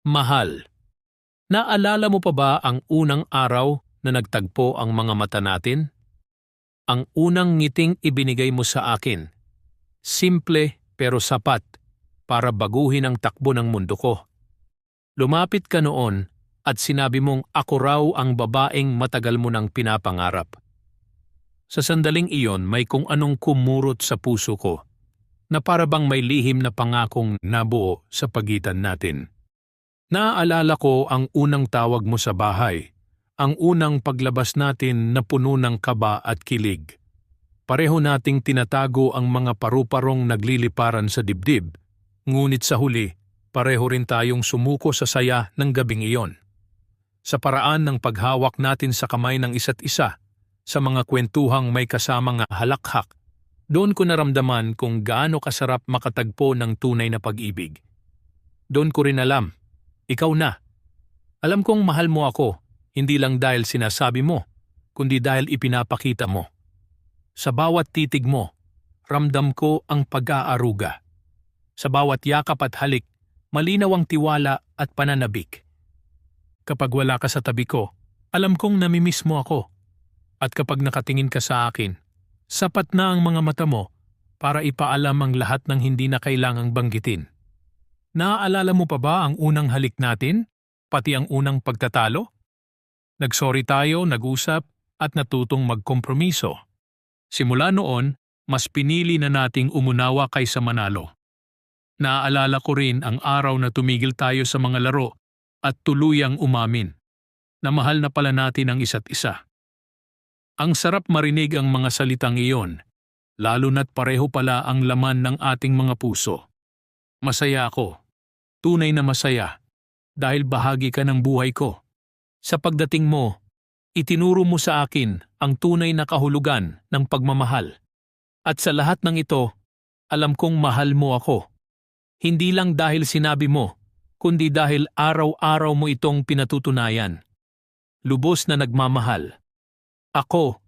Mahal. Naalala mo pa ba ang unang araw na nagtagpo ang mga mata natin? Ang unang ngiting ibinigay mo sa akin. Simple pero sapat para baguhin ang takbo ng mundo ko. Lumapit ka noon at sinabi mong ako raw ang babaeng matagal mo nang pinapangarap. Sa sandaling iyon may kung anong kumurot sa puso ko na para bang may lihim na pangakong nabuo sa pagitan natin. Naaalala ko ang unang tawag mo sa bahay, ang unang paglabas natin na puno ng kaba at kilig. Pareho nating tinatago ang mga paru-parong nagliliparan sa dibdib, ngunit sa huli, pareho rin tayong sumuko sa saya ng gabing iyon. Sa paraan ng paghawak natin sa kamay ng isa't isa, sa mga kwentuhang may kasamang halakhak, doon ko naramdaman kung gaano kasarap makatagpo ng tunay na pag-ibig. Doon ko rin alam, ikaw na. Alam kong mahal mo ako, hindi lang dahil sinasabi mo, kundi dahil ipinapakita mo. Sa bawat titig mo, ramdam ko ang pag-aaruga. Sa bawat yakap at halik, malinaw ang tiwala at pananabik. Kapag wala ka sa tabi ko, alam kong namimiss mo ako. At kapag nakatingin ka sa akin, sapat na ang mga mata mo para ipaalam ang lahat ng hindi na kailangang banggitin. Naaalala mo pa ba ang unang halik natin, pati ang unang pagtatalo? Nagsorry tayo, nag-usap, at natutong magkompromiso. Simula noon, mas pinili na nating umunawa kaysa manalo. Naaalala ko rin ang araw na tumigil tayo sa mga laro at tuluyang umamin na mahal na pala natin ang isa't isa. Ang sarap marinig ang mga salitang iyon, lalo na't pareho pala ang laman ng ating mga puso. Masaya ako, tunay na masaya, dahil bahagi ka ng buhay ko. Sa pagdating mo, itinuro mo sa akin ang tunay na kahulugan ng pagmamahal. At sa lahat ng ito, alam kong mahal mo ako. Hindi lang dahil sinabi mo, kundi dahil araw-araw mo itong pinatutunayan. Lubos na nagmamahal. Ako,